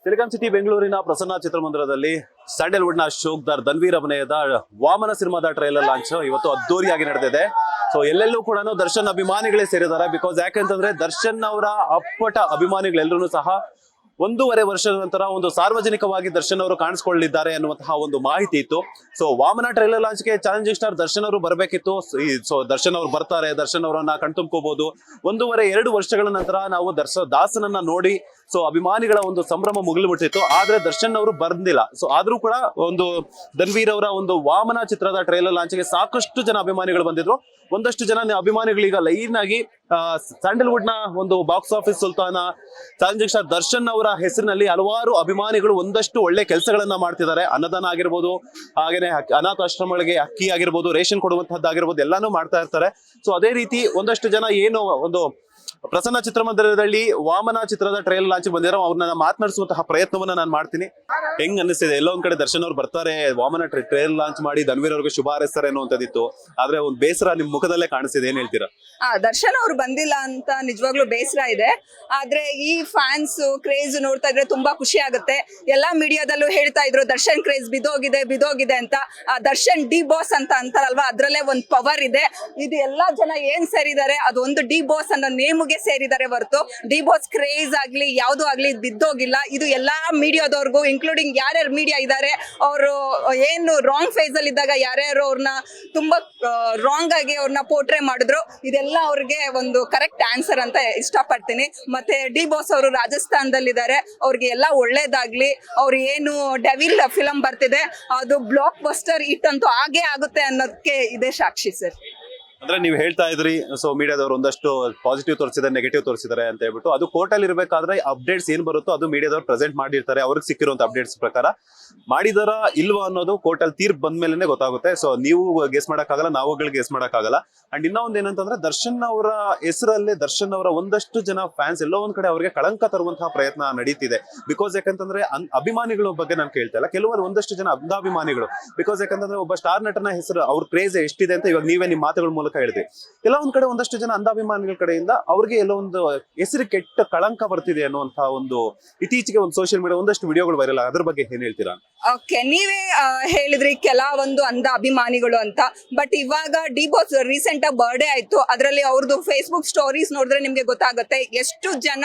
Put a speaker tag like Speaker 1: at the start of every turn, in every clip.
Speaker 1: Silicon city ಬೆಂಗಳೂರಿನ ಪ್ರಸನ್ನ ಚಿತ್ರಮಂದಿರದಲ್ಲಿ Sandalwood ನ ಶೋಕ್ದಾರ್ ಧನ್ವೀರ್ ಅಭಿನಯದ ವಾಮನ ಸಿನಿಮಾದ ಟ್ರೈಲರ್ ಲಾಂಚ್ ಇವತ್ತು ಅದ್ದೂರಿಯಾಗಿ ನಡೆದಿದೆ. ಸೊ ಎಲ್ಲೆಲ್ಲೂ ಕೂಡ ದರ್ಶನ್ ಅಭಿಮಾನಿಗಳೇ ಸೇರಿದ್ದಾರೆ. ಬಿಕಾಸ್ ಯಾಕೆಂತಂದ್ರೆ ದರ್ಶನ್ ಅವರ ಅಪ್ಪಟ ಅಭಿಮಾನಿಗಳೆಲ್ಲರೂ ಸಹ 1.5 ವರ್ಷದ ನಂತರ ಒಂದು ಸಾರ್ವಜನಿಕವಾಗಿ ದರ್ಶನ್ ಅವರು ಕಾಣಿಸ್ಕೊಳ್ಳಿದ್ದಾರೆ ಅನ್ನುವಂತಹ ಒಂದು ಮಾಹಿತಿ ಇತ್ತು. ಸೊ ವಾಮನ ಟ್ರೈಲರ್ ಲಾಂಚ್ಗೆ ಚಾಲೆಂಜಿಂಗ್ ಸ್ಟಾರ್ ದರ್ಶನ್ ಅವರು ಬರಬೇಕಿತ್ತು. ಸೊ ದರ್ಶನ್ ಅವರು ಬರ್ತಾರೆ, ದರ್ಶನ್ ಅವರನ್ನ ಕಣ್ತುಂಬ್ಕೋಬಹುದು. 1.5-2 ವರ್ಷಗಳ ನಂತರ ನಾವು ದಾಸನನ್ನ ನೋಡಿ ಸೊ ಅಭಿಮಾನಿಗಳ ಒಂದು ಸಂಭ್ರಮ ಮುಗಿಲು ಬಿಟ್ಟಿತ್ತು. ಆದ್ರೆ ದರ್ಶನ್ ಅವರು ಬಂದಿಲ್ಲ. ಸೊ ಆದ್ರೂ ಕೂಡ ಒಂದು ಧನ್ವೀರ್ ಅವರ ಒಂದು ವಾಮನ ಚಿತ್ರದ ಟ್ರೈಲರ್ ಲಾಂಚ್ಗೆ ಸಾಕಷ್ಟು ಜನ ಅಭಿಮಾನಿಗಳು ಬಂದಿದ್ರು. ಒಂದಷ್ಟು ಜನ ಅಭಿಮಾನಿಗಳೀಗ ಲೈನ್ ಆಗಿ ಸ್ಯಾಂಡಲ್ವುಡ್ ನ ಒಂದು ಬಾಕ್ಸ್ ಆಫೀಸ್ ಸುಲ್ತಾನ ಚಾಲೆಂಜಿಂಗ್ ಸ್ಟಾರ್ ದರ್ಶನ್ ಅವರ ಹೆಸರಿನಲ್ಲಿ ಹಲವಾರು ಅಭಿಮಾನಿಗಳು ಒಂದಷ್ಟು ಒಳ್ಳೆ ಕೆಲಸಗಳನ್ನ ಮಾಡ್ತಿದ್ದಾರೆ. ಅನ್ನದಾನ ಆಗಿರ್ಬೋದು, ಹಾಗೇನೆ ಅನಾಥಾಶ್ರಮಗಳಿಗೆ ಅಕ್ಕಿ ಆಗಿರ್ಬೋದು, ರೇಷನ್ ಕೊಡುವಂತಹದ್ದಾಗಿರ್ಬೋದು, ಎಲ್ಲಾನು ಮಾಡ್ತಾ ಇರ್ತಾರೆ. ಸೊ ಅದೇ ರೀತಿ ಒಂದಷ್ಟು ಜನ ಏನು ಒಂದು ಪ್ರಸನ್ನ ಚಿತ್ರಮಂದಿರದಲ್ಲಿ ವಾಮನ ಚಿತ್ರದ ಟ್ರೈಲರ್ ಲಾಂಚ್ ಬಂದಿರೋ ಅವ್ರನ್ನ ಮಾತನಾಡಿಸುವಂತಹ ಪ್ರಯತ್ನವನ್ನ ನಾನು ಮಾಡ್ತೀನಿ. ಹೆಂಗ್ ಅನ್ನಿಸ್ತಿದೆ? ಎಲ್ಲೋ ಒಂದ್ ಕಡೆ ದರ್ಶನ್ ಅವ್ರು ಬರ್ತಾರೆ, ವಾಮನ ಟ್ರೈಲರ್ ಲಾಂಚ್ ಮಾಡಿ ಧನ್ವೀರ್ ಅವ್ರಿಗೆ ಶುಭ ಹಾರೈಸ್ತಾರೆ ಅನ್ನುವಂಥದ್ದಿತ್ತು. ಆದ್ರೆ ಒಂದು ಬೇಸರ ನಿಮ್ ಮುಖದಲ್ಲೇ ಕಾಣಿಸ್ತಿದೆ. ಏನ್ ಹೇಳ್ತೀರಾ?
Speaker 2: ದರ್ಶನ್ ಅವ್ರು ಬಂದಿಲ್ಲ ಅಂತ ನಿಜವಾಗ್ಲೂ ಬೇಸರ ಇದೆ. ಆದ್ರೆ ಈ ಫ್ಯಾನ್ಸ್ ಕ್ರೇಜ್ ನೋಡ್ತಾ ಇದ್ರೆ ತುಂಬಾ ಖುಷಿ ಆಗುತ್ತೆ. ಎಲ್ಲಾ ಮೀಡಿಯಾದಲ್ಲೂ ಹೇಳ್ತಾ ಇದ್ರು ದರ್ಶನ್ ಕ್ರೇಜ್ ಬಿದೋಗಿದೆ ಅಂತ. ದರ್ಶನ್ ಡಿ ಬಾಸ್ ಅಂತ ಅಂತಾರಲ್ವಾ, ಅದ್ರಲ್ಲೇ ಒಂದ್ ಪವರ್ ಇದೆ. ಇದು ಎಲ್ಲಾ ಜನ ಏನ್ ಸೇರಿದ್ದಾರೆ ಅದು ಒಂದು ಡಿ ಬಾಸ್ ಅನ್ನೋ ನೇಮ್ಗೆ ಸೇರಿದ್ದಾರೆ ಹೊರತು ಡಿ ಬಾಸ್ ಕ್ರೇಜ್ ಆಗ್ಲಿ ಯಾವ್ದು ಆಗ್ಲಿ ಬಿದ್ದೋಗಿಲ್ಲ. ಇದು ಎಲ್ಲಾ ಮೀಡಿಯಾದವ್ರಿಗೂ ಇನ್ಕ್ಲೂಡಿಂಗ್ ಯಾರ್ಯಾರು ಮೀಡಿಯಾ ಇದ್ದಾರೆ ಅವರು ಏನು ರಾಂಗ್ ಫೇಸ್ ಅಲ್ಲಿ ಇದ್ದಾಗ ಯಾರ್ಯಾರು ಅವ್ರನ್ನ ತುಂಬಾ ರಾಂಗ್ ಆಗಿ ಅವ್ರನ್ನ ಪೋರ್ಟ್ರೇ ಮಾಡಿದ್ರು, ಇದೆಲ್ಲ ಅವ್ರಿಗೆ ಒಂದು ಕರೆಕ್ಟ್ ಆನ್ಸರ್ ಅಂತ ಇಷ್ಟಪಡ್ತೀನಿ. ಮತ್ತೆ ಡಿ ಬಾಸ್ ಅವರು ರಾಜಸ್ಥಾನದಲ್ಲಿದ್ದಾರೆ, ಅವ್ರಿಗೆ ಎಲ್ಲ ಒಳ್ಳೇದಾಗ್ಲಿ. ಅವ್ರು ಏನು ಡೆವಿಲ್ ಫಿಲಂ ಬರ್ತಿದೆ ಅದು ಬ್ಲಾಕ್ ಬಸ್ಟರ್ ಹಿಟ್ ಅಂತೂ ಆಗೇ ಆಗುತ್ತೆ ಅನ್ನೋದಕ್ಕೆ ಇದೇ ಸಾಕ್ಷಿ ಸರ್.
Speaker 1: ಅಂದ್ರೆ ನೀವು ಹೇಳ್ತಾ ಇದ್ರಿ, ಸೊ ಮೀಡಿಯಾದವರು ಒಂದಷ್ಟು ಪಾಸಿಟಿವ್ ತೋರಿಸಿದ್ದಾರೆ, ನೆಗೆಟಿವ್ ತೋರಿಸಿದ್ದಾರೆ ಅಂತ ಹೇಳ್ಬಿಟ್ಟು. ಅದು ಕೋರ್ಟ್ ಅಲ್ಲಿ ಇರಬೇಕಾದ್ರೆ ಅಪ್ಡೇಟ್ಸ್ ಏನ್ ಬರುತ್ತೋ ಅದು ಮೀಡಿಯಾದವ್ರು ಪ್ರೆಸೆಂಟ್ ಮಾಡಿರ್ತಾರೆ. ಅವ್ರಿಗೆ ಸಿಕ್ಕಿರುವಂತ ಅಪ್ಡೇಟ್ಸ್ ಪ್ರಕಾರ ಮಾಡಿದಾರ ಇಲ್ವಾ ಅನ್ನೋದು ಕೋರ್ಟ್ ಅಲ್ಲಿ ತೀರ್ಪು ಬಂದ್ಮೇಲೆ ಗೊತ್ತಾಗುತ್ತೆ. ಸೊ ನೀವು ಗೆಸ್ ಮಾಡಕ್ಕಾಗಲ್ಲ, ನಾವುಗಳು ಗೆಸ್ ಮಾಡಕ್ಕಾಗಲ್ಲ. ಅಂಡ್ ಇನ್ನೂ ಒಂದ್ ಏನಂತಂದ್ರೆ ದರ್ಶನ್ ಅವರ ಹೆಸರಲ್ಲಿ ದರ್ಶನ್ ಅವರ ಒಂದಷ್ಟು ಜನ ಫ್ಯಾನ್ಸ್ ಎಲ್ಲೋ ಒಂದ್ ಕಡೆ ಅವರಿಗೆ ಕಳಂಕ ತರುವಂತಹ ಪ್ರಯತ್ನ ನಡೀತಿದೆ. ಬಿಕಾಸ್ ಯಾಕಂತಂದ್ರೆ ಅಭಿಮಾನಿಗಳ ಬಗ್ಗೆ ನಾನು ಕೇಳ್ತಾ ಇಲ್ಲ, ಕೆಲವರು ಒಂದಷ್ಟು ಜನ ಅಂಧಾಭಿಮಾನಿಗಳು. ಬಿಕಾಸ್ ಯಾಕಂತಂದ್ರೆ ಒಬ್ಬ ಸ್ಟಾರ್ ನಟನ ಹೆಸರು ಅವ್ರ ಕ್ರೇಜ್ ಎಷ್ಟಿದೆ ಅಂತ ಇವಾಗ ನೀವೇ ನಿಮ್ಮ ಮಾತುಗಳ ಮೂಲಕ ಹೇಳಿದ್ರಿ. ಎಲ್ಲ ಒಂದ್ ಕಡೆ ಒಂದಷ್ಟು ಜನ ಅಂಧಾಭಿಮಾನಿಗಳ ಕಡೆಯಿಂದ ಅವ್ರಿಗೆ ಎಲ್ಲೋ ಒಂದು ಹೆಸರು ಕೆಟ್ಟ ಕಳಂಕ ಬರ್ತಿದೆ ಅನ್ನುವಂತಹ ಒಂದು ಇತ್ತೀಚೆಗೆ ಒಂದು ಸೋಷಿಯಲ್ ಮೀಡಿಯಾ ಒಂದಷ್ಟು ವಿಡಿಯೋಗಳು ವೈರಲ್. ಅದ್ರ ಬಗ್ಗೆ ಏನ್ ಹೇಳ್ತೀರಾ?
Speaker 2: ಓಕೆ, ನೀವೇ ಹೇಳಿದ್ರಿ ಕೆಲವೊಂದು ಅಂಧ ಅಭಿಮಾನಿಗಳು ಅಂತ. ಬಟ್ ಇವಾಗ ಡಿ ಬಾಸ್ ರೀಸೆಂಟ್ ಆಗಿ ಬರ್ಡೇ ಆಯ್ತು, ಅದರಲ್ಲಿ ಅವ್ರದ್ದು ಫೇಸ್ಬುಕ್ ಸ್ಟೋರೀಸ್ ನೋಡಿದ್ರೆ ನಿಮ್ಗೆ ಗೊತ್ತಾಗುತ್ತೆ ಎಷ್ಟು ಜನ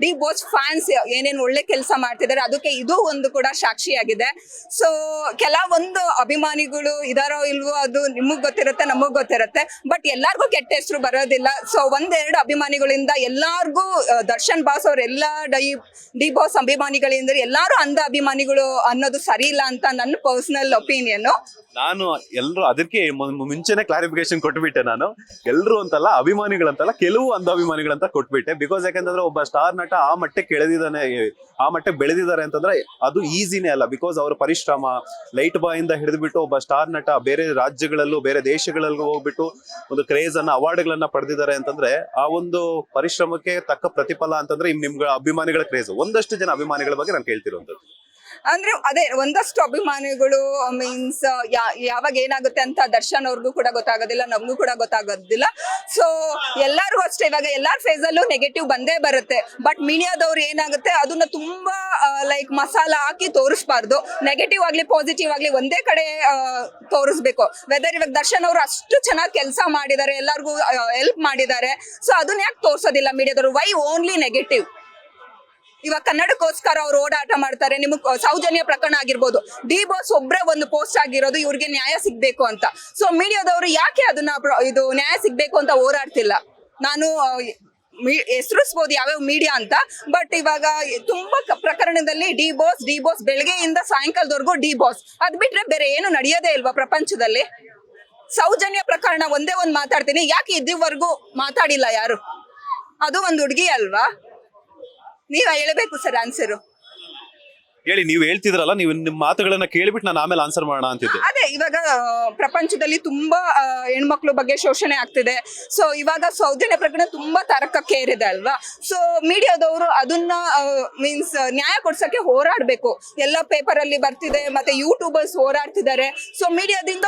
Speaker 2: ಡಿ ಬಾಸ್ ಫ್ಯಾನ್ಸ್ ಏನೇನು ಒಳ್ಳೆ ಕೆಲಸ ಮಾಡ್ತಿದ್ದಾರೆ. ಅದಕ್ಕೆ ಇದು ಒಂದು ಕೂಡ ಸಾಕ್ಷಿಯಾಗಿದೆ. ಸೊ ಕೆಲವೊಂದು ಅಭಿಮಾನಿಗಳು ಇದಾರೋ ಇಲ್ವೋ ಅದು ನಿಮಗ್ ಗೊತ್ತಿರುತ್ತೆ, ನಮಗ್ ಗೊತ್ತಿರುತ್ತೆ. ಬಟ್ ಎಲ್ಲಾರ್ಗೂ ಕೆಟ್ಟ ಹೆಸರು ಬರೋದಿಲ್ಲ. ಸೊ 1-2 ಅಭಿಮಾನಿಗಳಿಂದ ಎಲ್ಲಾರ್ಗೂ ದರ್ಶನ್ ಬಾಸ್ ಅವ್ರ ಎಲ್ಲಾ ಡಿ ಬಾಸ್ ಅಭಿಮಾನಿಗಳಿಂದ ಎಲ್ಲಾರು ಅಂಧ ಅಭಿಮಾನಿಗಳು ಅನ್ನೋದು ಸರಿ ಇಲ್ಲ ಅಂತ ನನ್ನ ಪರ್ಸನಲ್ ಒಪಿನಿಯನ್.
Speaker 1: ನಾನು ಎಲ್ರು ಅದಕ್ಕೆ ಮುಂಚೆನೆ ಕ್ಲಾರಿಫಿಕೇಶನ್ ಕೊಟ್ಬಿಟ್ಟೆ. ನಾನು ಎಲ್ರು ಅಂತಲ್ಲ, ಅಭಿಮಾನಿಗಳಂತಲ್ಲ, ಕೆಲವು ಅಂಧಾಭಿಮಾನಿಗಳಂತ ಕೊಟ್ಬಿಟ್ಟೆ. ಬಿಕಾಸ್ ಯಾಕಂತಂದ್ರೆ ಒಬ್ಬ ಸ್ಟಾರ್ ನಟ ಆ ಮಟ್ಟಕ್ಕೆ ಬೆಳೆದಿದ್ದಾರೆ ಅಂತಂದ್ರೆ ಅದು ಈಸಿನೇ ಅಲ್ಲ. ಬಿಕಾಸ್ ಅವರ ಪರಿಶ್ರಮ, ಲೈಟ್ ಬಾಯ್ ಇಂದ ಹಿಡಿದ್ಬಿಟ್ಟು ಒಬ್ಬ ಸ್ಟಾರ್ ನಟ ಬೇರೆ ರಾಜ್ಯಗಳಲ್ಲೂ ಬೇರೆ ದೇಶಗಳಲ್ಲೂ ಹೋಗ್ಬಿಟ್ಟು ಒಂದು ಕ್ರೇಜ್ ಅನ್ನ ಅವಾರ್ಡ್ಗಳನ್ನ ಪಡೆದಿದ್ದಾರೆ ಅಂತಂದ್ರೆ ಆ ಒಂದು ಪರಿಶ್ರಮಕ್ಕೆ ತಕ್ಕ ಪ್ರತಿಫಲ ಅಂತಂದ್ರೆ ನಿಮ್ಗಳ ಅಭಿಮಾನಿಗಳ ಕ್ರೇಜ್. ಒಂದಷ್ಟು ಜನ ಅಭಿಮಾನಿಗಳ ಬಗ್ಗೆ ನಾನು ಕೇಳ್ತಿರುವಂತದ್ದು
Speaker 2: ಅಂದ್ರೆ ಅದೇ ಒಂದಷ್ಟು ಅಭಿಮಾನಿಗಳು ಮೀನ್ಸ್ ಯಾವಾಗ ಏನಾಗುತ್ತೆ ಅಂತ ದರ್ಶನ್ ಅವ್ರಿಗೂ ಕೂಡ ಗೊತ್ತಾಗೋದಿಲ್ಲ, ನಮಗೂ ಕೂಡ ಗೊತ್ತಾಗೋದಿಲ್ಲ. ಸೊ ಎಲ್ಲಾರ್ಗೂ ಅಷ್ಟೇ, ಇವಾಗ ಎಲ್ಲಾರ್ ಫೇಸ್ ಅಲ್ಲೂ ನೆಗೆಟಿವ್ ಬಂದೇ ಬರುತ್ತೆ. ಬಟ್ ಮೀಡಿಯಾದವ್ರು ಏನಾಗುತ್ತೆ ಅದನ್ನ ತುಂಬಾ ಲೈಕ್ ಮಸಾಲ ಹಾಕಿ ತೋರಿಸ್ಬಾರ್ದು. ನೆಗೆಟಿವ್ ಆಗ್ಲಿ ಪಾಸಿಟಿವ್ ಆಗ್ಲಿ ಒಂದೇ ಕಡೆ ತೋರಿಸ್ಬೇಕು. ವೆದರ್ ಇವಾಗ ದರ್ಶನ್ ಅವರು ಅಷ್ಟು ಚೆನ್ನಾಗಿ ಕೆಲಸ ಮಾಡಿದ್ದಾರೆ, ಎಲ್ಲಾರ್ಗೂ ಹೆಲ್ಪ್ ಮಾಡಿದ್ದಾರೆ. ಸೊ ಅದನ್ನ ಯಾಕೆ ತೋರ್ಸೋದಿಲ್ಲ ಮೀಡಿಯಾದವರು? Why only negative? ಇವಾಗ ಕನ್ನಡಕ್ಕೋಸ್ಕರ ಅವ್ರು ಓಡಾಟ ಮಾಡ್ತಾರೆ. ನಿಮಗ್ ಸೌಜನ್ಯ ಪ್ರಕರಣ ಆಗಿರ್ಬೋದು, ಡಿ ಬಾಸ್ ಒಬ್ರೆ ಒಂದು ಪೋಸ್ಟ್ ಆಗಿರೋದು ಇವ್ರಿಗೆ ನ್ಯಾಯ ಸಿಗ್ಬೇಕು ಅಂತ. ಸೊ ಮೀಡಿಯಾದವರು ಯಾಕೆ ಅದನ್ನ ಇದು ನ್ಯಾಯ ಸಿಗ್ಬೇಕು ಅಂತ ಹೋರಾಡ್ತಿಲ್ಲ? ನಾನು ಹೆಸರಿಸ್ಬೋದು ಯಾವ್ಯಾವ ಮೀಡಿಯಾ ಅಂತ. ಬಟ್ ಇವಾಗ ತುಂಬಾ ಪ್ರಕರಣದಲ್ಲಿ ಡಿ ಬಾಸ್ ಬೆಳಗ್ಗೆಯಿಂದ ಸಾಯಂಕಾಲದವರೆಗೂ ಡಿ ಬಾಸ್, ಅದ್ ಬಿಟ್ರೆ ಬೇರೆ ಏನು ನಡೆಯೋದೇ ಇಲ್ವಾ ಪ್ರಪಂಚದಲ್ಲಿ? ಸೌಜನ್ಯ ಪ್ರಕರಣ ಒಂದೇ ಒಂದು ಮಾತಾಡ್ತೀನಿ, ಯಾಕೆ ಇದುವರೆಗೂ ಮಾತಾಡಿಲ್ಲ ಯಾರು? ಅದು ಒಂದು ಹುಡುಗಿ ಅಲ್ವಾ? ನೀವ್ ಹೇಳಬೇಕು ಸರ್ ಆನ್ಸರು.
Speaker 1: ಹೇಳಿ, ನೀವು ಹೇಳ್ತಿದ್ರಲ್ಲ, ನೀವು ನಿಮ್ಮ ಮಾತುಗಳನ್ನ ಕೇಳಿಬಿಟ್ಟು ನಾನು ಆಮೇಲೆ ಆನ್ಸರ್ ಮಾಡೋಣ ಅಂತಿದ್ದೆ.
Speaker 2: ಅದೇ ಇವಾಗ ಪ್ರಪಂಚದಲ್ಲಿ ತುಂಬಾ ಹೆಣ್ಮಕ್ಳು ಬಗ್ಗೆ ಶೋಷಣೆ ಆಗ್ತಿದೆ. ಸೊ ಇವಾಗ ಸೌಜನ್ಯ ಪ್ರಕರಣ ತುಂಬಾ ತಾರಕಕ್ಕೇರಿದೆ ಅಲ್ವಾ? ಸೊ ಮೀಡಿಯಾದವರು ಅದನ್ನ ಮೀನ್ಸ್ ನ್ಯಾಯ ಕೊಡ್ಸಕ್ಕೆ ಹೋರಾಡ್ಬೇಕು. ಎಲ್ಲ ಪೇಪರ್ ಅಲ್ಲಿ ಬರ್ತಿದೆ, ಮತ್ತೆ ಯೂಟ್ಯೂಬರ್ಸ್ ಹೋರಾಡ್ತಿದ್ದಾರೆ. ಸೊ ಮೀಡಿಯಾದಿಂದ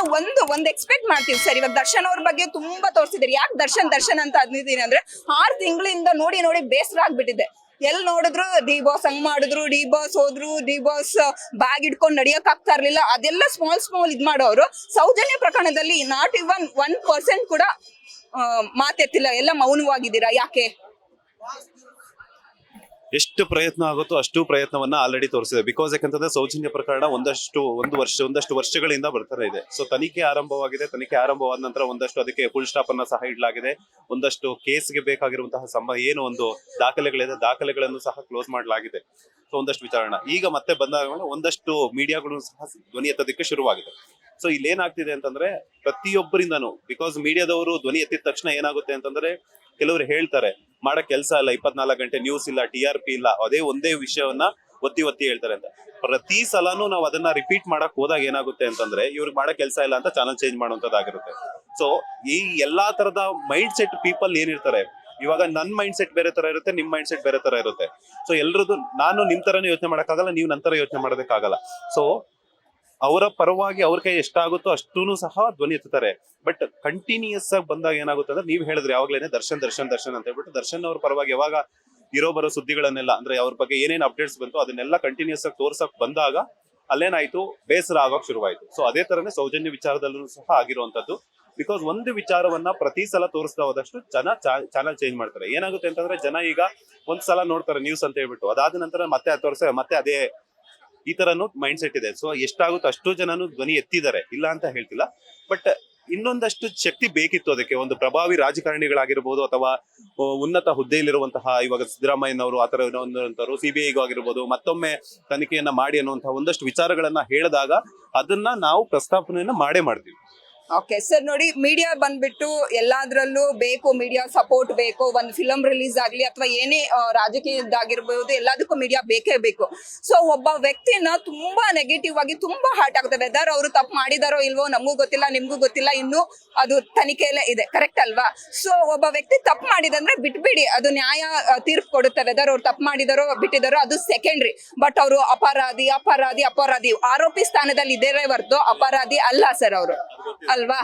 Speaker 2: ಒಂದು ಎಕ್ಸ್ಪೆಕ್ಟ್ ಮಾಡ್ತೀವಿ ಸರ್. ಇವಾಗ ದರ್ಶನ್ ಅವ್ರ ಬಗ್ಗೆ ತುಂಬಾ ತೋರಿಸಿದ್ದಾರೆ. ಯಾಕೆ ದರ್ಶನ್ ಅಂತ ಅಂದಿದ್ದೀನಿ ಅಂದ್ರೆ 6 ತಿಂಗಳಿಂದ ನೋಡಿ ಬೇಸರ ಆಗ್ಬಿಟ್ಟಿದೆ. ಎಲ್ ನೋಡಿದ್ರು ಡಿ ಬಾಸ್ ಹಂಗ್ ಮಾಡಿದ್ರು, ಡಿ ಬಾಸ್ ಹೋದ್ರು, ಡಿ ಬಾಸ್ ಬ್ಯಾಗ್ ಇಟ್ಕೊಂಡು ನಡಿಯಕ್ ಆಗ್ತಾ ಇರ್ಲಿಲ್ಲ, ಅದೆಲ್ಲ ಸ್ಮಾಲ್ ಇದ್ ಮಾಡೋರು. ಸೌಜನ್ಯ ಪ್ರಕರಣದಲ್ಲಿ ನಾಟ್ ಇವನ್ 1% ಕೂಡ ಮಾತೆತ್ತಿಲ್ಲ, ಎಲ್ಲ ಮೌನವಾಗಿದ್ದೀರಾ, ಯಾಕೆ?
Speaker 1: ಎಷ್ಟು ಪ್ರಯತ್ನ ಆಗುತ್ತೋ ಅಷ್ಟು ಪ್ರಯತ್ನವನ್ನ ಆಲ್ರೆಡಿ ತೋರಿಸಿದೆ. ಬಿಕಾಸ್ ಯಾಕಂತಂದ್ರೆ ಸೌಜನ್ಯ ಪ್ರಕರಣ ಒಂದಷ್ಟು ವರ್ಷಗಳಿಂದ ಬರ್ತಾನೆ ಇದೆ. ಸೊ ತನಿಖೆ ಆರಂಭವಾಗಿದೆ. ತನಿಖೆ ಆರಂಭವಾದ ನಂತರ ಒಂದಷ್ಟು ಅದಕ್ಕೆ ಫುಲ್ ಸ್ಟಾಪ್ ಅನ್ನ ಸಹ ಇಡಲಾಗಿದೆ. ಒಂದಷ್ಟು ಕೇಸ್ಗೆ ಬೇಕಾಗಿರುವಂತಹ ಏನು ಒಂದು ದಾಖಲೆಗಳಿದೆ, ದಾಖಲೆಗಳನ್ನು ಸಹ ಕ್ಲೋಸ್ ಮಾಡಲಾಗಿದೆ. ಸೊ ಒಂದಷ್ಟು ವಿಚಾರಣೆ ಈಗ ಮತ್ತೆ ಬಂದಾಗ ಒಂದಷ್ಟು ಮೀಡಿಯಾಗಳು ಸಹ ಧ್ವನಿ ಎತ್ತೋದಕ್ಕೆ ಶುರುವಾಗಿದೆ. ಸೊ ಇಲ್ಲಿ ಏನಾಗ್ತಿದೆ ಅಂತಂದ್ರೆ ಪ್ರತಿಯೊಬ್ಬರಿಂದನೂ, ಬಿಕಾಸ್ ಮೀಡಿಯಾದವರು ಧ್ವನಿ ಎತ್ತಿದ ತಕ್ಷಣ ಏನಾಗುತ್ತೆ ಅಂತಂದ್ರೆ ಕೆಲವರು ಹೇಳ್ತಾರೆ ಮಾಡಕ್ ಕೆಲಸ ಇಲ್ಲ, 24 ಗಂಟೆ ನ್ಯೂಸ್ ಇಲ್ಲ, TRP ಇಲ್ಲ, ಅದೇ ಒಂದೇ ವಿಷಯವನ್ನ ಒತ್ತಿ ಹೇಳ್ತಾರೆ ಅಂತ. ಪ್ರತಿ ಸಲನೂ ನಾವು ಅದನ್ನ ರಿಪೀಟ್ ಮಾಡಕ್ ಹೋದಾಗ ಏನಾಗುತ್ತೆ ಅಂತಂದ್ರೆ ಇವ್ರಿಗೆ ಮಾಡಕ್ ಕೆಲಸ ಇಲ್ಲ ಅಂತ ಚಾನಲ್ ಚೇಂಜ್ ಮಾಡುವಂತದ್ದಾಗಿರುತ್ತೆ. ಸೊ ಈ ಎಲ್ಲಾ ತರದ ಮೈಂಡ್ ಸೆಟ್ ಪೀಪಲ್ ಏನಿರ್ತಾರೆ, ಇವಾಗ ನನ್ ಮೈಂಡ್ ಸೆಟ್ ಬೇರೆ ತರ ಇರುತ್ತೆ, ನಿಮ್ ಮೈಂಡ್ ಸೆಟ್ ಬೇರೆ ತರ ಇರುತ್ತೆ. ಸೊ ಎಲ್ರದ್ದು ನಾನು ನಿಮ್ ತರನೇ ಯೋಚನೆ ಮಾಡಕ್ಕಾಗಲ್ಲ, ನೀವು ನನ್ನ ತರ ಯೋಚನೆ ಮಾಡೋದಕ್ಕಾಗಲ್ಲ. ಸೊ ಅವರ ಪರವಾಗಿ ಅವ್ರ ಕೈ ಎಷ್ಟಾಗುತ್ತೋ ಅಷ್ಟೂ ಸಹ ಧ್ವನಿ ಎತ್ತುತ್ತಾರೆ. ಬಟ್ ಕಂಟಿನ್ಯೂಸ್ ಆಗಿ ಬಂದಾಗ ಏನಾಗುತ್ತೆ ಅಂದ್ರೆ ನೀವು ಹೇಳಿದ್ರೆ ಯಾವಾಗ್ಲೇನೆ ದರ್ಶನ್ ಅಂತ ಹೇಳ್ಬಿಟ್ಟು ದರ್ಶನ್ ಅವ್ರ ಪರವಾಗಿ ಯಾವಾಗ ಬರೋ ಸುದ್ದಿಗಳನ್ನೆಲ್ಲ ಅಂದ್ರೆ ಅವ್ರ ಬಗ್ಗೆ ಏನೇನು ಅಪ್ಡೇಟ್ಸ್ ಬಂತು ಅದನ್ನೆಲ್ಲ ಕಂಟಿನ್ಯೂಸ್ ಆಗಿ ತೋರ್ಸಕ್ ಬಂದಾಗ ಅಲ್ಲೇನಾಯ್ತು, ಬೇಸರ ಆಗೋಕ್ ಶುರುವಾಯ್ತು. ಸೊ ಅದೇ ತರನೇ ಸೌಜನ್ಯ ವಿಚಾರದಲ್ಲೂ ಸಹ ಆಗಿರುವಂತದ್ದು. ಬಿಕಾಸ್ ಒಂದು ವಿಚಾರವನ್ನ ಪ್ರತಿ ಸಲ ತೋರಿಸ್ತಾ ಹೋದಷ್ಟು ಜನ ಚಾನಲ್ ಚೇಂಜ್ ಮಾಡ್ತಾರೆ. ಏನಾಗುತ್ತೆ ಅಂತಂದ್ರೆ ಜನ ಈಗ ಒಂದ್ ಸಲ ನೋಡ್ತಾರೆ ನ್ಯೂಸ್ ಅಂತ ಹೇಳ್ಬಿಟ್ಟು, ಅದಾದ ನಂತರ ಮತ್ತೆ ತೋರಿಸ್ತಾರೆ, ಮತ್ತೆ ಅದೇ ಈ ತರನು ಮೈಂಡ್ ಸೆಟ್ ಇದೆ. ಸೊ ಎಷ್ಟಾಗುತ್ತೋ ಅಷ್ಟು ಜನನು ಧ್ವನಿ ಎತ್ತಿದ್ದಾರೆ, ಇಲ್ಲ ಅಂತ ಹೇಳ್ತಿಲ್ಲ. ಬಟ್ ಇನ್ನೊಂದಷ್ಟು ಶಕ್ತಿ ಬೇಕಿತ್ತು ಅದಕ್ಕೆ. ಒಂದು ಪ್ರಭಾವಿ ರಾಜಕಾರಣಿಗಳಾಗಿರ್ಬೋದು ಅಥವಾ ಉನ್ನತ ಹುದ್ದೆಯಲ್ಲಿರುವಂತಹ ಇವಾಗ ಸಿದ್ದರಾಮಯ್ಯನವರು ಆತರ ಅನ್ನುವಂಥವ್ರು, CBIಗೂ ಆಗಿರ್ಬೋದು, ಮತ್ತೊಮ್ಮೆ ತನಿಖೆಯನ್ನ ಮಾಡಿ ಅನ್ನುವಂತಹ ಒಂದಷ್ಟು ವಿಚಾರಗಳನ್ನ ಹೇಳಿದಾಗ ಅದನ್ನ ನಾವು ಪ್ರಸ್ತಾಪನೆಯನ್ನ ಮಾಡ್ತೀವಿ.
Speaker 2: ಓಕೆ ಸರ್, ನೋಡಿ ಮೀಡಿಯಾ ಬಂದ್ಬಿಟ್ಟು ಎಲ್ಲಾದ್ರಲ್ಲೂ ಬೇಕು, ಮೀಡಿಯಾ ಸಪೋರ್ಟ್ ಬೇಕು. ಒಂದು ಫಿಲಂ ರಿಲೀಸ್ ಆಗ್ಲಿ ಅಥವಾ ಏನೇ ರಾಜಕೀಯದಾಗಿರ್ಬೋದು, ಎಲ್ಲದಕ್ಕೂ ಮೀಡಿಯಾ ಬೇಕೇ ಬೇಕು. ಸೊ ಒಬ್ಬ ವ್ಯಕ್ತಿನ ತುಂಬಾ ನೆಗೆಟಿವ್ ಆಗಿ ತುಂಬಾ ಹರ್ಟ್ ಆಗುತ್ತೆ. ವೆದರ್ ಅವರು ತಪ್ಪು ಮಾಡಿದಾರೋ ಇಲ್ವೋ ನಮಗೂ ಗೊತ್ತಿಲ್ಲ, ನಿಮ್ಗೂ ಗೊತ್ತಿಲ್ಲ, ಇನ್ನು ಅದು ತನಿಖೆಯಲ್ಲೇ ಇದೆ, ಕರೆಕ್ಟ್ ಅಲ್ವಾ? ಸೊ ಒಬ್ಬ ವ್ಯಕ್ತಿ ತಪ್ಪು ಮಾಡಿದಂದ್ರೆ ಬಿಟ್ಬಿಡಿ, ಅದು ನ್ಯಾಯ ತೀರ್ಪು ಕೊಡುತ್ತೆ. ವೆದರ್ ಅವ್ರು ತಪ್ಪು ಮಾಡಿದಾರೋ ಬಿಟ್ಟಿದಾರೋ ಅದು ಸೆಕೆಂಡ್ರಿ. ಬಟ್ ಅವರು ಅಪರಾಧಿ ಆರೋಪಿ ಸ್ಥಾನದಲ್ಲಿ ಇದೇರೇ ಹೊರತು ಅಪರಾಧಿ ಅಲ್ಲ ಸರ್ ಅವರು, ಅಲ್ವಾ?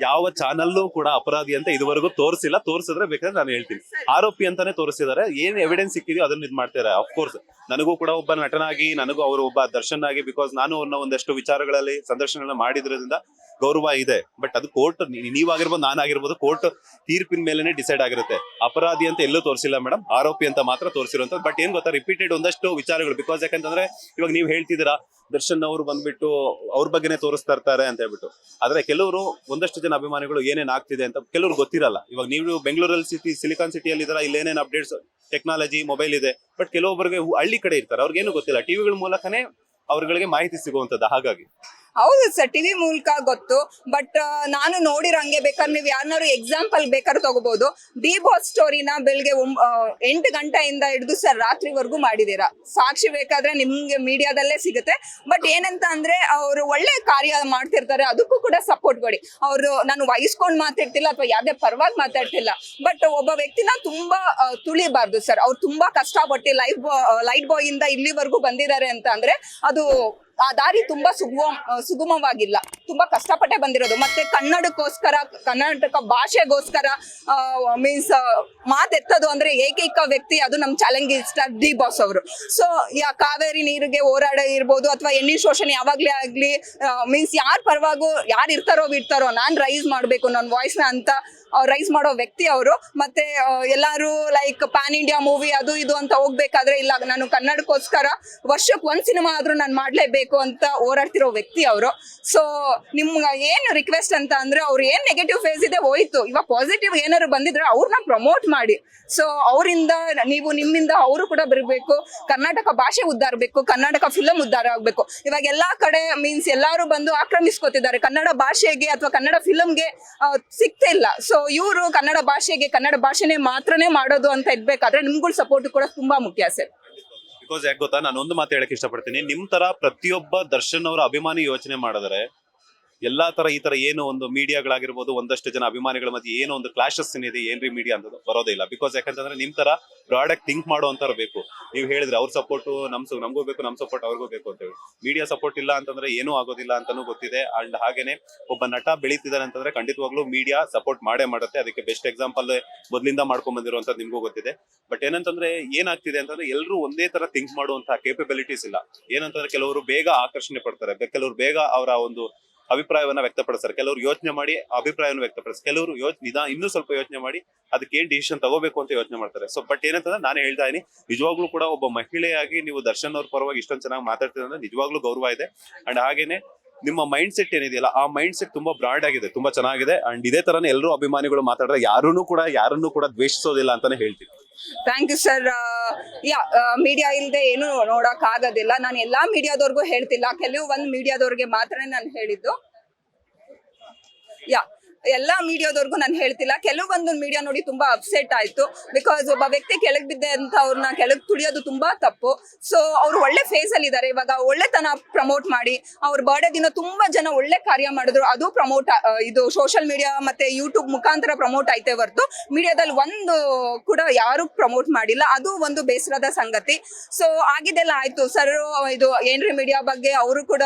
Speaker 1: ಯಾವ ಚಾನಲ್ಲೂ ಕೂಡ ಅಪರಾಧಿ ಅಂತ ಇದುವರೆಗೂ ತೋರಿಸಿದ್ರೆ ಬೇಕಾದ್ರೆ ನಾನು ಹೇಳ್ತೀನಿ, ಆರೋಪಿ ಅಂತಾನೆ ತೋರಿಸಿದ್ದಾರೆ. ಏನ್ ಎವಿಡೆನ್ಸ್ ಸಿಕ್ಕಿದೆಯೋ ಅದನ್ನ ಮಾಡ್ತಾರೆ. ಅಫ್ಕೋರ್ಸ್ ನನಗೂ ಕೂಡ ಒಬ್ಬ ನಟನಾಗಿ, ನನಗೂ ಅವರು ಒಬ್ಬ ದರ್ಶನ್ ಆಗಿ, ಬಿಕಾಸ್ ನಾನು ಅವ್ರನ್ನ ಒಂದಷ್ಟು ವಿಚಾರಗಳಲ್ಲಿ ಸಂದರ್ಶನ ಮಾಡಿದ್ರಿಂದ ಗೌರವ ಇದೆ. ಬಟ್ ಅದು ಕೋರ್ಟ್, ನೀವಾಗಿರ್ಬೋದು ನಾನಾಗಿರ್ಬೋದು, ಕೋರ್ಟ್ ತೀರ್ಪಿನ ಮೇಲೆನೆ ಡಿಸೈಡ್ ಆಗಿರುತ್ತೆ. ಅಪರಾಧಿ ಅಂತ ಎಲ್ಲೂ ತೋರಿಸಿಲ್ಲ ಮೇಡಮ್, ಆರೋಪಿ ಅಂತ ಮಾತ್ರ ತೋರಿಸಿರುವಂತ. ಬಟ್ ಏನ್ ಗೊತ್ತಾ, ರಿಪೀಟೆಡ್ ಒಂದಷ್ಟು ವಿಚಾರಗಳು. ಬಿಕಾಸ್ ಯಾಕಂತಂದ್ರೆ ಇವಾಗ ನೀವು ಹೇಳ್ತಿದ್ದೀರಾ ದರ್ಶನ್ ಅವರು ಬಂದ್ಬಿಟ್ಟು ಅವ್ರ ಬಗ್ಗೆನೇ ತೋರಿಸ್ತಾ ಇರ್ತಾರೆ ಅಂತ ಹೇಳ್ಬಿಟ್ಟು. ಆದ್ರೆ ಕೆಲವರು ಒಂದಷ್ಟು ಜನ ಅಭಿಮಾನಿಗಳು ಏನೇನ್ ಆಗ್ತಿದೆ ಅಂತ ಕೆಲವ್ರು ಗೊತ್ತಿರಲ್ಲ. ಇವಾಗ ನೀವು ಬೆಂಗಳೂರಲ್ಲಿ ಸಿಲಿಕಾನ್ ಸಿಟಿಯಲ್ಲಿ ಇದಾರ, ಇಲ್ಲಿ ಏನೇನ್ ಅಪ್ಡೇಟ್ಸ್, ಟೆಕ್ನಾಲಜಿ, ಮೊಬೈಲ್ ಇದೆ. ಬಟ್ ಕೆಲವೊಬ್ಬರಿಗೆ ಹಳ್ಳಿ ಕಡೆ ಇರ್ತಾರೆ, ಅವ್ರಿಗೇನು ಗೊತ್ತಿಲ್ಲ. ಟಿವಿಗಳ ಮೂಲಕನೇ ಅವ್ರಗಳಿಗೆ ಮಾಹಿತಿ ಸಿಗುವಂತದ್ದು. ಹಾಗಾಗಿ
Speaker 2: ಹೌದು ಸರ್, ಟಿವಿ ಮೂಲಕ ಗೊತ್ತು. ಬಟ್ ನಾನು ನೋಡಿರಂಗೆ ಬೇಕಾದ್ರೆ ನೀವು ಯಾರನ್ನಾರು ಎಕ್ಸಾಂಪಲ್ ಬೇಕಾದ್ರೂ ತಗೋಬಹುದು. ಡಿ ಬಾಸ್ ಸ್ಟೋರಿನ ಬೆಳಿಗ್ಗೆ 8 ಗಂಟೆಯಿಂದ ಹಿಡಿದು ಸರ್ ರಾತ್ರಿವರೆಗೂ ಮಾಡಿದೀರಾ. ಸಾಕ್ಷಿ ಬೇಕಾದ್ರೆ ನಿಮ್ಗೆ ಮೀಡಿಯಾದಲ್ಲೇ ಸಿಗುತ್ತೆ. ಬಟ್ ಏನಂತ ಅಂದ್ರೆ ಅವರು ಒಳ್ಳೆ ಕಾರ್ಯ ಮಾಡ್ತಿರ್ತಾರೆ, ಅದಕ್ಕೂ ಕೂಡ ಸಪೋರ್ಟ್ ಕೊಡಿ. ಅವರು ನಾನು ವಹಿಸ್ಕೊಂಡು ಮಾತಾಡ್ತಿಲ್ಲ ಅಥವಾ ಯಾವ್ದೇ ಪರವಾಗಿ ಮಾತಾಡ್ತಿಲ್ಲ. ಬಟ್ ಒಬ್ಬ ವ್ಯಕ್ತಿನ ತುಂಬಾ ತುಳಿಬಾರ್ದು ಸರ್. ಅವ್ರು ತುಂಬಾ ಕಷ್ಟಪಟ್ಟು ಲೈಟ್ ಬಾಯ್ ಇಂದ ಇಲ್ಲಿವರೆಗೂ ಬಂದಿದ್ದಾರೆ ಅಂತ ಅಂದ್ರೆ ಅದು ಆ ದಾರಿ ತುಂಬಾ ಸುಗಮವಾಗಿಲ್ಲ, ತುಂಬಾ ಕಷ್ಟಪಟ್ಟೆ ಬಂದಿರೋದು. ಮತ್ತೆ ಕನ್ನಡಕ್ಕೋಸ್ಕರ, ಕರ್ನಾಟಕ ಭಾಷೆಗೋಸ್ಕರ ಮೀನ್ಸ್ ಮಾತೆತ್ತದು ಅಂದ್ರೆ ಏಕೈಕ ವ್ಯಕ್ತಿ ಅದು ನಮ್ ಚಾಲೆಂಜಿಂಗ್ ಡಿ ಬಾಸ್ ಅವರು. ಸೊ ಕಾವೇರಿ ನೀರಿಗೆ ಹೋರಾಡ ಇರ್ಬೋದು ಅಥವಾ ಎಣ್ಣೆ ಶೋಷಣೆ ಯಾವಾಗ್ಲೇ ಆಗ್ಲಿ, ಮೀನ್ಸ್ ಯಾರ ಪರವಾಗೂ ಯಾರು ಇರ್ತಾರೋ ಬಿಡ್ತಾರೋ ನಾನ್ ರೈಸ್ ಮಾಡ್ಬೇಕು ನನ್ನ ವಾಯ್ಸ್ ನ ಅಂತ ರೈಸ್ ಮಾಡೋ ವ್ಯಕ್ತಿ ಅವರು. ಮತ್ತೆ ಎಲ್ಲಾರು ಲೈಕ್ ಪ್ಯಾನ್ ಇಂಡಿಯಾ ಮೂವಿ ಅದು ಇದು ಅಂತ ಹೋಗ್ಬೇಕಾದ್ರೆ ಇಲ್ಲ ನಾನು ಕನ್ನಡಕ್ಕೋಸ್ಕರ ವರ್ಷಕ್ಕೆ ಒಂದ್ ಸಿನಿಮಾ ಆದ್ರೂ ನಾನು ಮಾಡ್ಲೇಬೇಕು ಅಂತ ಹೋರಾಡ್ತಿರೋ ವ್ಯಕ್ತಿ ಅವರು. ಸೊ ನಿಮ್ಗೆ ಏನು ರಿಕ್ವೆಸ್ಟ್ ಅಂತ ಅಂದ್ರೆ ಅವ್ರು ಏನ್ ನೆಗೆಟಿವ್ ಫೇಸ್ ಇದೆ ಹೋಯ್ತು, ಇವಾಗ ಪಾಸಿಟಿವ್ ಏನಾದ್ರು ಬಂದಿದ್ರೆ ಅವ್ರನ್ನ ಪ್ರಮೋಟ್ ಮಾಡಿ. ಸೊ ಅವರಿಂದ ನಿಮ್ಮಿಂದ ಅವರು ಕೂಡ ಬರಬೇಕು, ಕರ್ನಾಟಕ ಭಾಷೆ ಉದ್ಧಾರ ಬೇಕು, ಕರ್ನಾಟಕ ಫಿಲಂ ಉದ್ಧಾರ ಆಗ್ಬೇಕು. ಇವಾಗ ಎಲ್ಲಾ ಕಡೆ ಮೀನ್ಸ್ ಎಲ್ಲಾರು ಬಂದು ಆಕ್ರಮಿಸ್ಕೊತಿದ್ದಾರೆ, ಕನ್ನಡ ಭಾಷೆಗೆ ಅಥವಾ ಕನ್ನಡ ಫಿಲಂಗೆ ಸಿಗ್ತಾ ಇಲ್ಲ. ಸೊ ಇವರು ಕನ್ನಡ ಭಾಷೆಗೆ ಕನ್ನಡ ಭಾಷೆನೇ ಮಾತ್ರನೇ ಮಾಡೋದು ಅಂತ ಇರ್ಬೇಕಾದ್ರೆ ನಿಮ್ಗಳ ಸಪೋರ್ಟ್ ಕೂಡ ತುಂಬಾ ಮುಖ್ಯ ಸರ್.
Speaker 1: ಬಿಕಾಸ್ ಯಾಕೆ ಗೊತ್ತಾ, ನಾನು ಒಂದು ಮಾತು ಹೇಳಕ್ ಇಷ್ಟಪಡ್ತೀನಿ. ನಿಮ್ ತರ ಪ್ರತಿಯೊಬ್ಬ ದರ್ಶನ್ ಅವರ ಅಭಿಮಾನಿ ಯೋಚನೆ ಮಾಡಿದ್ರೆ ಎಲ್ಲಾ ತರ ಈ ತರ ಏನು ಒಂದು ಮೀಡಿಯಾಗಳಾಗಿರ್ಬೋದು ಒಂದಷ್ಟು ಜನ ಅಭಿಮಾನಿಗಳ ಮಧ್ಯೆ ಏನೋ ಒಂದು ಕ್ಲಾಶಸ್ ಏನಿದೆ ಏನ್ರಿ ಮೀಡಿಯಾ ಅಂತ ಬರೋದೇ ಇಲ್ಲ. ಬಿಕಾಸ್ ಯಾಕಂತಂದ್ರೆ ನಿಮ್ ತರ ಪ್ರಾಡಕ್ಟ್ ಥಿಂಕ್ ಮಾಡುವಂತಾರ ಬೇಕು. ನೀವು ಹೇಳಿದ್ರೆ ಅವ್ರ ಸಪೋರ್ಟ್ ನಮಗೂ ಬೇಕು, ನಮ್ ಸಪೋರ್ಟ್ ಅವ್ರಿಗೂ ಬೇಕು ಅಂತ ಹೇಳಿ. ಮೀಡಿಯಾ ಸಪೋರ್ಟ್ ಇಲ್ಲ ಅಂತಂದ್ರೆ ಏನೂ ಆಗೋದಿಲ್ಲ ಅಂತಾನೂ ಗೊತ್ತಿದೆ. ಅಂಡ್ ಹಾಗೇನೆ ಒಬ್ಬ ನಟ ಬೆಳೀತಿದ್ದಾನೆ ಅಂತಂದ್ರೆ ಖಂಡಿತವಾಗ್ಲೂ ಮೀಡಿಯಾ ಸಪೋರ್ಟ್ ಮಾಡೇ ಮಾಡುತ್ತೆ. ಅದಕ್ಕೆ ಬೆಸ್ಟ್ ಎಕ್ಸಾಂಪಲ್ ಮೊದಲಿಂದ ಮಾಡ್ಕೊಂಡ್ ಬಂದಿರುವಂತದ್ದು ನಿಮ್ಗೂ ಗೊತ್ತಿದೆ. ಬಟ್ ಏನಂತಂದ್ರೆ ಏನಾಗ್ತಿದೆ ಅಂತಂದ್ರೆ ಎಲ್ಲರೂ ಒಂದೇ ತರ ಥಿಂಕ್ ಮಾಡುವಂತಹ ಕೇಪಬಿಲಿಟೀಸ್ ಇಲ್ಲ. ಏನಂತಂದ್ರೆ ಕೆಲವರು ಬೇಗ ಆಕರ್ಷಣೆ ಪಡ್ತಾರೆ, ಕೆಲವರು ಬೇಗ ಅವರ ಒಂದು ಅಭಿಪ್ರಾಯವನ್ನ ವ್ಯಕ್ತಪಡಿಸ್ತಾರೆ, ಕೆಲವರು ಯೋಚನೆ ಮಾಡಿ ಅಭಿಪ್ರಾಯವನ್ನು ವ್ಯಕ್ತಪಡಿಸ್ತಾರೆ, ಕೆಲವರು ಇನ್ನೂ ಸ್ವಲ್ಪ ಯೋಚನೆ ಮಾಡಿ ಅದಕ್ಕೆ ಏನ್ ಡಿಸಿಷನ್ ತಗೋಬೇಕು ಅಂತ ಯೋಚನೆ ಮಾಡ್ತಾರೆ. ಸೊ ಬಟ್ ಏನಂತಂದ್ರೆ ನಾನು ಹೇಳ್ತಾ ಇದೀನಿ, ನಿಜವಾಗ್ಲೂ ಕೂಡ ಒಬ್ಬ ಮಹಿಳೆಯಾಗಿ ನೀವು ದರ್ಶನ್ ಅವ್ರ ಪರವಾಗಿ ಇಷ್ಟೊಂದು ಚೆನ್ನಾಗಿ ಮಾತಾಡ್ತಿದ್ರೆ ಅಂದ್ರೆ ನಿಜವಾಗ್ಲೂ ಗೌರವ ಇದೆ. ಅಂಡ್ ಹಾಗೇನೆ ನಿಮ್ಮ ಮೈಂಡ್ ಸೆಟ್ ಏನಿದೆಯಲ್ಲ ಆ ಮೈಂಡ್ ಸೆಟ್ ತುಂಬಾ ಬ್ರಾಡ್ ಆಗಿದೆ, ತುಂಬಾ ಚೆನ್ನಾಗಿದೆ. ಅಂಡ್ ಇದೇ ತರನೇ ಎಲ್ಲರೂ ಅಭಿಮಾನಿಗಳು ಮಾತಾಡಿದ್ರೆ ಯಾರನ್ನೂ ಕೂಡ ದ್ವೇಷಿಸೋದಿಲ್ಲ ಅಂತಾನೆ ಹೇಳ್ತೀನಿ.
Speaker 2: Thank you sir. ಮೀಡಿಯಾ ಇಲ್ಲದೆ ಏನು ನೋಡಕ್ ಆಗೋದಿಲ್ಲ. ನಾನು ಎಲ್ಲಾ ಮೀಡಿಯಾದವ್ರಿಗೂ ಹೇಳ್ತಿಲ್ಲ, ಒಂದು ಮೀಡಿಯಾದವ್ರಿಗೆ ಮಾತ್ರ ನಾನು ಹೇಳಿದ್ದು. ಎಲ್ಲಾ ಮೀಡಿಯಾದವ್ರಿಗೂ ನಾನು ಹೇಳ್ತಿಲ್ಲ. ಕೆಲವೊಂದು ಮೀಡಿಯಾ ನೋಡಿ ತುಂಬಾ ಅಪ್ಸೆಟ್ ಆಯ್ತು. ಬಿಕಾಸ್ ಒಬ್ಬ ವ್ಯಕ್ತಿ ಕೆಳಗ್ ಬಿದ್ದೆ ಅಂತ ಅವ್ರನ್ನ ಕೆಳಗ್ ತುಳಿಯೋದು ತುಂಬಾ ತಪ್ಪು. ಸೊ ಅವ್ರು ಒಳ್ಳೆ ಫೇಸ್ ಅಲ್ಲಿ ಇದಾರೆ. ಇವಾಗ ಒಳ್ಳೆತನ ಪ್ರಮೋಟ್ ಮಾಡಿ ಅವ್ರ ಬರ್ಡೇ ದಿನ ತುಂಬಾ ಜನ ಒಳ್ಳೆ ಕಾರ್ಯ ಮಾಡಿದ್ರು. ಅದು ಪ್ರಮೋಟ್, ಇದು ಸೋಷಿಯಲ್ ಮೀಡಿಯಾ ಮತ್ತೆ ಯೂಟ್ಯೂಬ್ ಮುಖಾಂತರ ಪ್ರಮೋಟ್ ಆಯ್ತೆ ಹೊರತು ಮೀಡಿಯಾದಲ್ಲಿ ಒಂದು ಕೂಡ ಯಾರು ಪ್ರಮೋಟ್ ಮಾಡಿಲ್ಲ. ಅದು ಒಂದು ಬೇಸರದ ಸಂಗತಿ. ಸೊ ಆಗಿದೆಲ್ಲ ಆಯ್ತು ಸರ್. ಇದು ಏನ್ರಿ ಮೀಡಿಯಾ ಬಗ್ಗೆ ಅವರು ಕೂಡ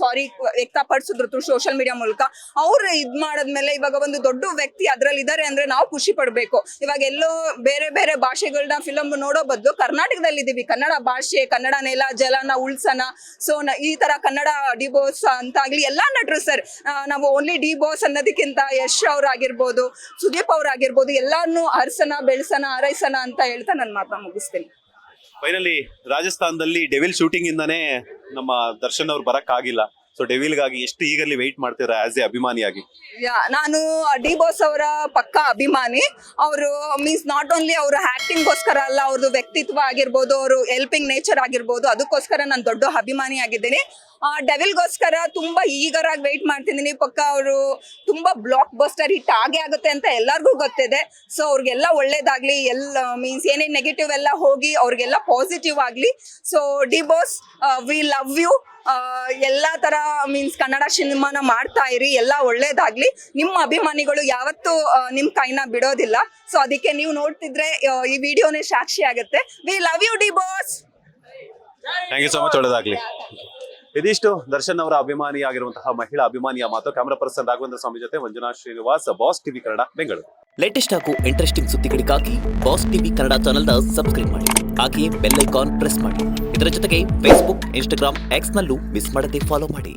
Speaker 2: ಸಾರಿ ವ್ಯಕ್ತಪಡಿಸಿದ್ರು ಥ್ರೂ ಸೋಷಿಯಲ್ ಮೀಡಿಯಾ ಮೂಲಕ. ಅವ್ರು ಮಾಡಾದ್ಮೇಲೆ ಇವಾಗ ಒಂದು ದೊಡ್ಡ ವ್ಯಕ್ತಿ ಅದ್ರಲ್ಲಿ ಇದಾರೆ ಅಂದ್ರೆ ನಾವು ಖುಷಿ ಪಡ್ಬೇಕು. ಇವಾಗ ಎಲ್ಲೋ ಬೇರೆ ಬೇರೆ ಭಾಷೆಗಳನ್ನ ಫಿಲಮ್ ನೋಡೋ ಬದಲು ಕರ್ನಾಟಕದಲ್ಲಿ ಇದೀವಿ, ಕನ್ನಡ ಭಾಷೆ, ಕನ್ನಡ ನೆಲ ಜಲನ ಉಳ್ಸನ. ಸೊ ಈ ತರ ಕನ್ನಡ ಡಿ ಬಾಸ್ ಅಂತಾಗ್ಲಿ ಎಲ್ಲಾ ನಟರು ಸರ್, ನಾವು ಓನ್ಲಿ ಡಿ ಬಾಸ್ ಅನ್ನೋದಕ್ಕಿಂತ ಯಶ್ ಅವ್ರಾಗಿರ್ಬೋದು, ಸುದೀಪ್ ಅವ್ರಾಗಿರ್ಬೋದು, ಎಲ್ಲಾನು ಹರ್ಸನ ಬೆಳ್ಸನ ಹಾರೈಸನ ಅಂತ ಹೇಳ್ತಾ ನನ್ನ ಮಾತನ್ನ ಮುಗಿಸ್ತೀನಿ.
Speaker 1: ಫೈನಲಿ ರಾಜಸ್ಥಾನದಲ್ಲಿ ಡೆವಿಲ್ ಶೂಟಿಂಗ್ ಇಂದಾನೇ ನಮ್ಮ ದರ್ಶನ್ ಅವ್ರು ಬರಕ್ ಆಗಿಲ್ಲ. ಸೊ ಡೆವಿಲ್ಗಾಗಿ ಎಷ್ಟು ಈಗಲ್ಲಿ ವೆಯ್ಟ್ ಮಾಡ್ತೀರಾ ಆಸ್ ಎ ಅಭಿಮಾನಿಯಾಗಿ?
Speaker 2: ನಾನು ಡಿ ಬಾಸ್ ಅವರ ಪಕ್ಕ ಅಭಿಮಾನಿ. ಅವರು ಮೀನ್ಸ್ ನಾಟ್ ಓನ್ಲಿ ಅವ್ರ ಆಕ್ಟಿಂಗ್ ಗೋಸ್ಕರ ಅಲ್ಲ, ಅವ್ರದ್ದು ವ್ಯಕ್ತಿತ್ವ ಆಗಿರ್ಬೋದು, ಅವರು ಹೆಲ್ಪಿಂಗ್ ನೇಚರ್ ಆಗಿರ್ಬೋದು, ಅದಕ್ಕೋಸ್ಕರ ನಾನು ದೊಡ್ಡ ಅಭಿಮಾನಿ ಆಗಿದ್ದೀನಿ. ಡೆವಿಲ್ಗೋಸ್ಕರ ತುಂಬಾ ಈಗರಾಗಿ ವೆಯ್ಟ್ ಮಾಡ್ತಿದ್ದೀನಿ. ಪಕ್ಕ ಅವರು ತುಂಬಾ ಬ್ಲಾಕ್ ಬಸ್ಟರ್ ಹಿಟ್ ಆಗೇ ಆಗುತ್ತೆ ಅಂತ ಎಲ್ಲರಿಗೂ ಗೊತ್ತಿದೆ. ಸೊ ಅವ್ರಿಗೆಲ್ಲ ಒಳ್ಳೇದಾಗ್ಲಿ, ಮೀನ್ಸ್ ಏನೇನ್ ನೆಗೆಟಿವ್ ಎಲ್ಲ ಹೋಗಿ ಅವ್ರಿಗೆಲ್ಲ ಪಾಸಿಟಿವ್ ಆಗ್ಲಿ. So D boss, we love you. ಎಲ್ಲಾ ತರ ಮೀನ್ಸ್ ಕನ್ನಡ ಸಿನಿಮಾನ ಮಾಡ್ತಾ ಇರಿ, ಎಲ್ಲ ಒಳ್ಳೇದಾಗ್ಲಿ. ನಿಮ್ಮ ಅಭಿಮಾನಿಗಳು ಯಾವತ್ತೂ ನಿಮ್ ಕೈನ ಬಿಡೋದಿಲ್ಲ. ಸೊ ಅದಕ್ಕೆ ನೀವು ನೋಡ್ತಿದ್ರೆ ಈ ವಿಡಿಯೋನೇ ಸಾಕ್ಷಿ ಆಗುತ್ತೆ. We love you D boss.
Speaker 1: Thank you so much, ಒಳ್ಳೇದಾಗ್ಲಿ. ಇದಿಷ್ಟು ದರ್ಶನ್ ಅವರ ಅಭಿಮಾನಿ ಆಗಿರುವಂತಹ ಮಹಿಳಾ ಅಭಿಮಾನಿಯ ಮಾತು. ಕ್ಯಾಮರಾ ಪರ್ಸನ್ ರಾಘವೇಂದ್ರ ಸ್ವಾಮಿ ಜೊತೆ Manjunath Srinivas, boss TV Kannada, Bengaluru.
Speaker 3: Latest ಹಾಗೂ ಇಂಟ್ರೆಸ್ಟಿಂಗ್ ಸುದ್ದಿಗಳಿಗಾಗಿ ಬಾಸ್ ಟಿವಿ ಕನ್ನಡ ಚಾನೆಲ್ನ ಸಬ್ಸ್ಕ್ರೈಬ್ ಮಾಡಿ. ಹಾಗೆಯೇ ಬೆಲ್ ಐಕಾನ್ ಪ್ರೆಸ್ ಮಾಡಿ. ಇದರ ಜೊತೆಗೆ ಫೇಸ್ಬುಕ್, ಇನ್ಸ್ಟಾಗ್ರಾಮ್, ಎಕ್ಸ್ ನಲ್ಲೂ ಮಿಸ್ ಮಾಡದೆ ಫಾಲೋ ಮಾಡಿ.